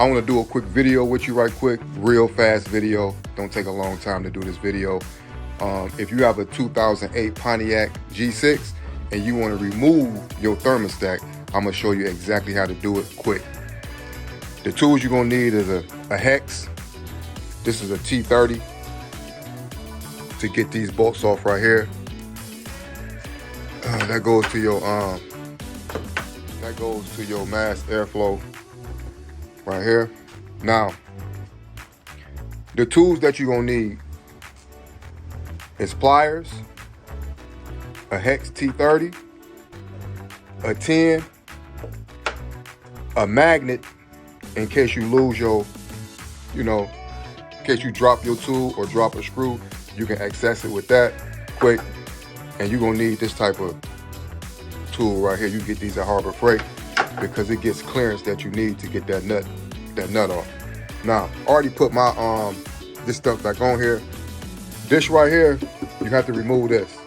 I want to do a quick video with you right quick, real fast video. Don't take a long time to do this video. If you have a 2008 Pontiac G6 and you want to remove your thermostat, I'm gonna show you exactly how to do it quick. The tools you're gonna need is a hex. This is a T30 to get these bolts off right here. That goes to your mass airflow right here. Now, the tools that you're gonna need is pliers, a hex T30, a 10, a magnet in case you lose your, in case you drop your tool or drop a screw, you can access it with that quick. And you're gonna need this type of tool right here. You get these at Harbor Freight because it gets clearance that you need to get that nut off. Now, I already put my this stuff back on here. This right here, you have to remove this.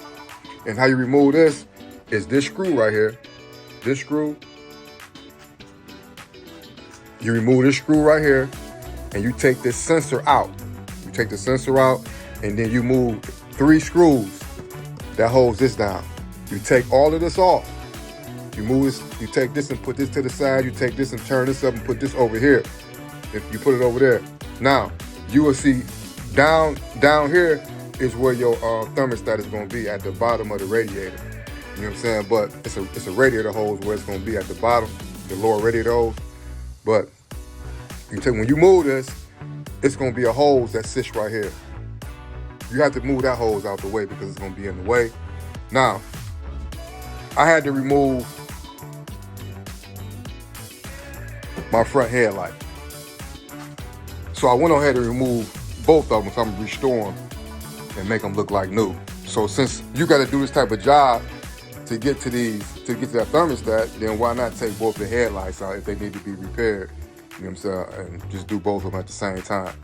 And how you remove this is this screw right here. This screw. You remove this screw right here and you take this sensor out. You take the sensor out and then you move 3 screws that holds this down. You take all of this off. You move this, you take this and put this to the side. You take this and turn this up and put this over here. If you put it over there. Now, you will see down here is where your thermostat is gonna be at the bottom of the radiator. You know what I'm saying? But it's a radiator hose where it's gonna be at the bottom, the lower radiator hose. But when you move this, it's gonna be a hose that sits right here. You have to move that hose out the way because it's gonna be in the way. Now, I had to remove my front headlight. So I went ahead and removed both of them, so I'm gonna restore them and make them look like new. So since you gotta do this type of job to get to that thermostat, then why not take both the headlights out if they need to be repaired? You know what I'm saying? And just do both of them at the same time.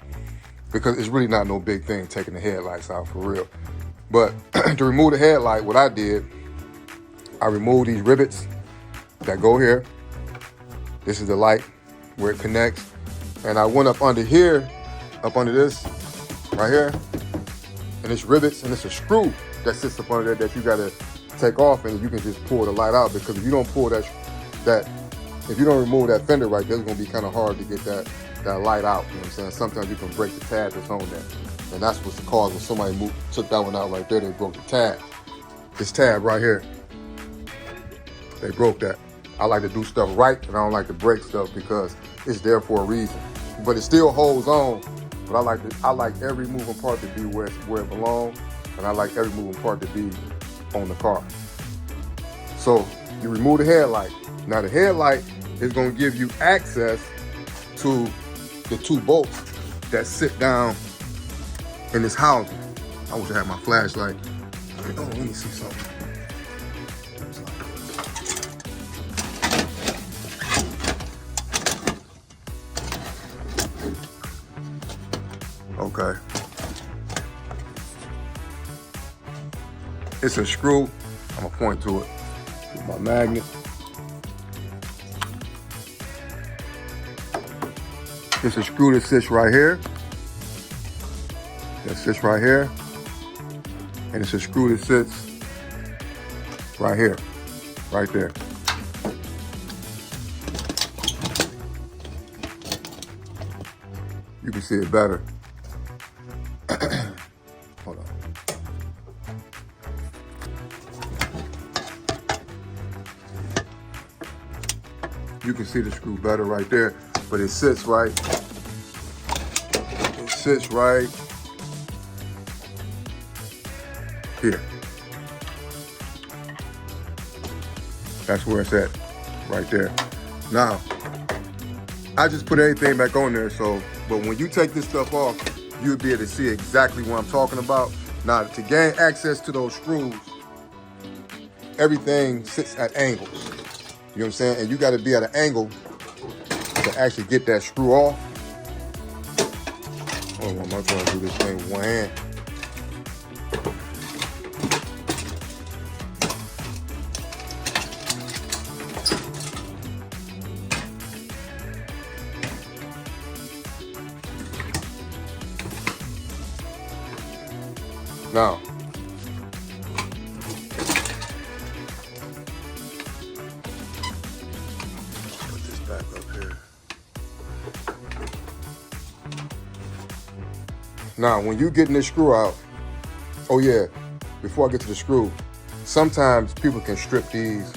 Because it's really not no big thing taking the headlights out for real. But to remove the headlight, what I did, I removed these rivets that go here. This is the light where it connects. And I went up under here, up under this, right here. And it's rivets and it's a screw that sits up under there that you gotta take off and you can just pull the light out, because if you don't pull if you don't remove that fender right there, it's gonna be kind of hard to get that light out. You know what I'm saying? Sometimes you can break the tab that's on there. And that's what's the cause when somebody took that one out right there, they broke the tab. This tab right here, they broke that. I like to do stuff right and I don't like to break stuff because it's there for a reason. But it still holds on, but I like every moving part to be where it belongs, and I like every moving part to be on the car. So you remove the headlight. Now the headlight is gonna give you access to the 2 bolts that sit down in this housing. I wish I had my flashlight. Oh, let me see something. Okay. It's a screw. I'm gonna point to it with my magnet. It's a screw that sits right here. That sits right here. And it's a screw that sits right here. Right there. You can see it better. Hold on. You can see the screw better right there, but it sits right. It sits right here. That's where it's at, right there. Now, I just put everything back on there, but when you take this stuff off, you'll be able to see exactly what I'm talking about. Now, to gain access to those screws, everything sits at angles. You know what I'm saying? And you gotta be at an angle to actually get that screw off. Oh, I'm not gonna do this thing with one hand. Now, put this back up here. Now, when you getting this screw out, oh yeah, before I get to the screw, sometimes people can strip these.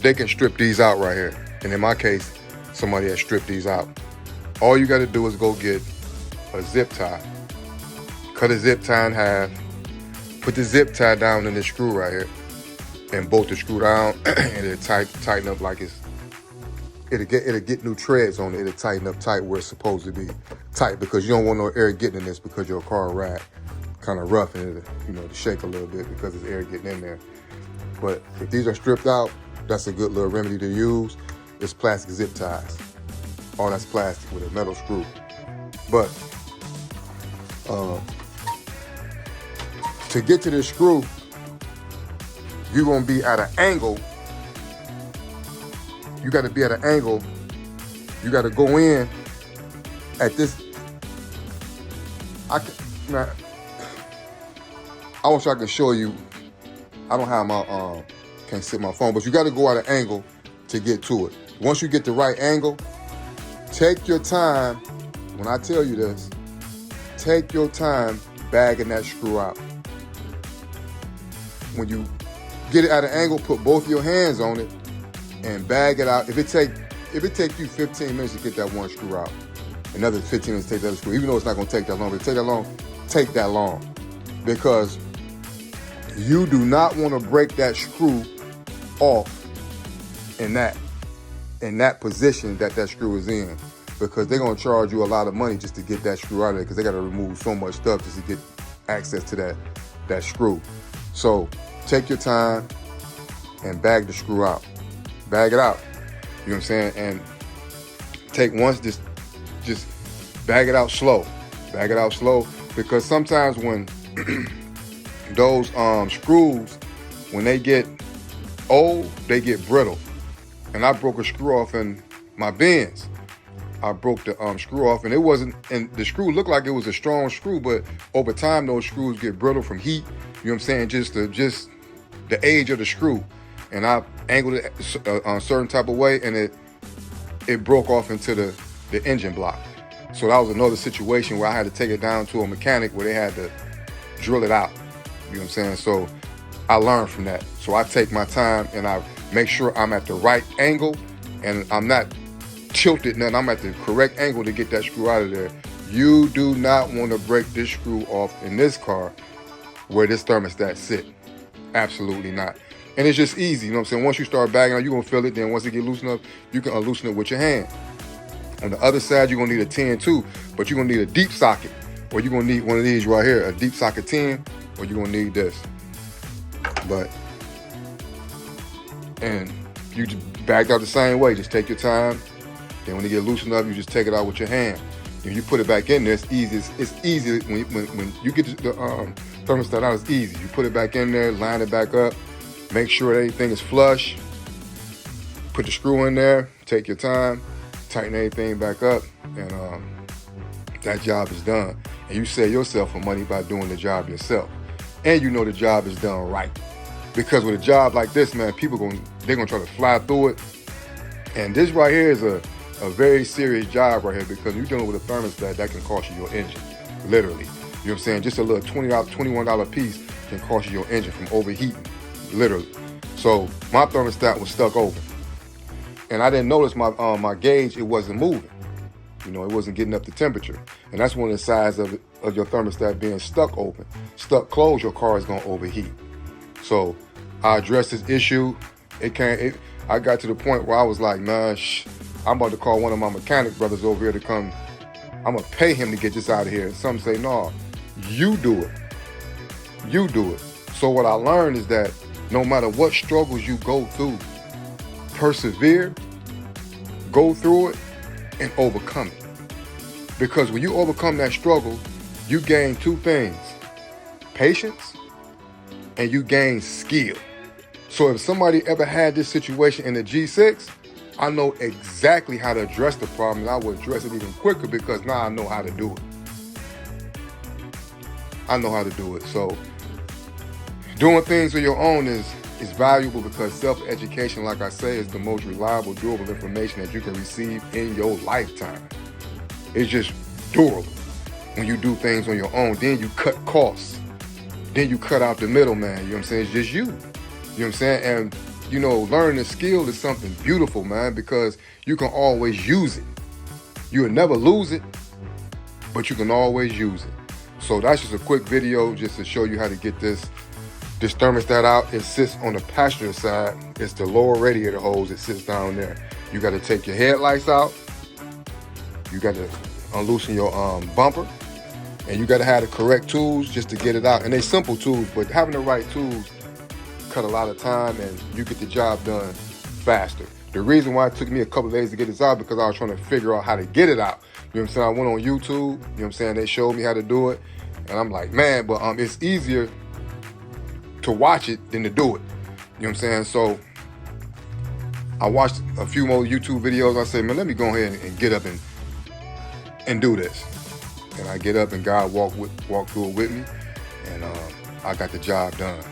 They can strip these out right here. And in my case, somebody has stripped these out. All you gotta do is go get a zip tie. Cut a zip tie in half. Put the zip tie down in this screw right here. And bolt the screw down and it'll tighten up like it'll get new treads on it. It'll tighten up tight where it's supposed to be tight, because you don't want no air getting in this, because your car ride kind of rough and it'll shake a little bit because there's air getting in there. But if these are stripped out, that's a good little remedy to use. It's plastic zip ties. All that's plastic with a metal screw. But to get to this screw, you're gonna be at an angle. You gotta be at an angle. You gotta go in at this. I wish I could show you. I don't have my, can't sit my phone, but you gotta go at an angle to get to it. Once you get the right angle, take your time. When I tell you this, take your time bagging that screw out. When you get it at an angle, put both your hands on it and bag it out. If it take you 15 minutes to get that one screw out, another 15 minutes to take the other screw, even though it's not gonna take that long, but take that long. Because you do not want to break that screw off in that position that screw is in, because they're gonna charge you a lot of money just to get that screw out of there, because they gotta remove so much stuff just to get access to that screw. So take your time and bag the screw out. Bag it out. You know what I'm saying? And take once, just bag it out slow. Bag it out slow, because sometimes when those screws, when they get old, they get brittle. And I broke a screw off in my Benz. I broke the screw off, and it wasn't, and the screw looked like it was a strong screw, but over time those screws get brittle from heat. You know what I'm saying? Just the age of the screw. And I angled it a certain type of way, and it broke off into the engine block. So that was another situation where I had to take it down to a mechanic where they had to drill it out. You know what I'm saying? So I learned from that. So I take my time and I make sure I'm at the right angle and I'm not tilted, nothing. I'm at the correct angle to get that screw out of there. You do not want to break this screw off in this car where this thermostat sit. Absolutely not. And it's just easy, you know what I'm saying? Once you start bagging out, you're going to feel it. Then once it get loosened up, you can unloosen it with your hand. On the other side, you're going to need a 10 too, but you're going to need a deep socket, or you're going to need one of these right here, a deep socket 10, or you're going to need this. But, and you just bagged out the same way. Just take your time. Then when it get loosened up, you just take it out with your hand. Then you put it back in there. It's easy. It's easy when you get the thermostat out. It's easy. You put it back in there, line it back up, make sure everything is flush. Put the screw in there. Take your time. Tighten everything back up, and that job is done. And you save yourself some money by doing the job yourself. And you know the job is done right. Because with a job like this, man, they're gonna try to fly through it. And this right here is a very serious job right here, because you're dealing with a thermostat that can cost you your engine, literally. You know what I'm saying? Just a little $20, $21 piece can cost you your engine from overheating, literally. So my thermostat was stuck open. And I didn't notice my gauge, it wasn't moving. You know, it wasn't getting up the temperature. And that's one of the signs of your thermostat being stuck open. Stuck closed, your car is gonna overheat. So I addressed this issue. I got to the point where I was like, nah, I'm about to call one of my mechanic brothers over here to come. I'm gonna pay him to get this out of here. And some say, no, you do it. You do it. So what I learned is that no matter what struggles you go through, persevere, go through it, and overcome it. Because when you overcome that struggle, you gain two things: patience, and you gain skill. So if somebody ever had this situation in the G6, I know exactly how to address the problem, and I will address it even quicker because now I know how to do it. I know how to do it. So doing things on your own is valuable because self-education, like I say, is the most reliable, durable information that you can receive in your lifetime. It's just durable when you do things on your own. Then you cut costs. Then you cut out the middleman. You know what I'm saying? It's just you. You know what I'm saying? And, you know, learning a skill is something beautiful, man, because you can always use it. You'll never lose it, but you can always use it. So that's just a quick video just to show you how to get this thermostat out. It sits on the passenger side. It's the lower radiator hose. It sits down there. You got to take your headlights out. You got to unloosen your bumper. And you got to have the correct tools just to get it out. And they're simple tools, but having the right tools cut a lot of time and you get the job done faster. The reason why it took me a couple of days to get this out because I was trying to figure out how to get it out. You know what I'm saying? I went on YouTube. You know what I'm saying? They showed me how to do it. And I'm like, man, but it's easier to watch it than to do it. You know what I'm saying? So I watched a few more YouTube videos. I said, man, let me go ahead and get up and do this. And I get up and God walk through it with me. And I got the job done.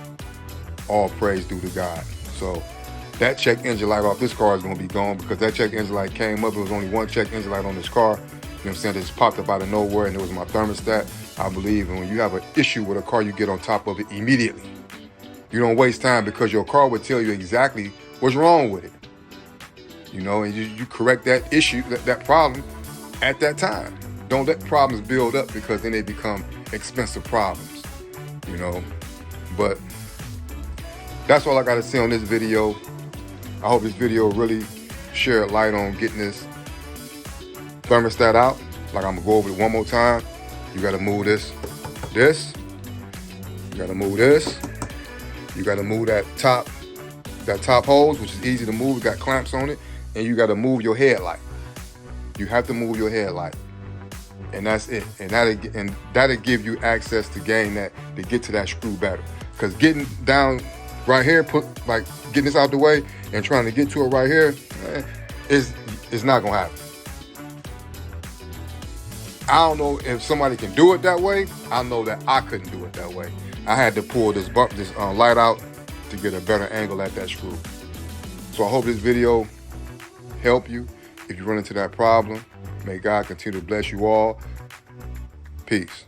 All praise due to God. So that check engine light off this car is going to be gone because that check engine light came up. It was only one check engine light on this car. You know what I'm saying? It just popped up out of nowhere and it was my thermostat, I believe. And when you have an issue with a car, you get on top of it immediately. You don't waste time because your car will tell you exactly what's wrong with it. You know, and you correct that issue, that problem at that time. Don't let problems build up because then they become expensive problems, you know. But that's all I got to say on this video. I hope this video really shed light on getting this thermostat out. Like I'm going to go over it one more time. You got to move this. You got to move this. You got to move that top hose, which is easy to move. It got clamps on it. And you got to move your headlight. You have to move your headlight. And that's it. And that'll give you access to gain that, to get to that screw better. Because getting down right here, getting this out the way and trying to get to it right here, is not going to happen. I don't know if somebody can do it that way. I know that I couldn't do it that way. I had to pull this light out to get a better angle at that screw. So I hope this video help you if you run into that problem. May God continue to bless you all. Peace.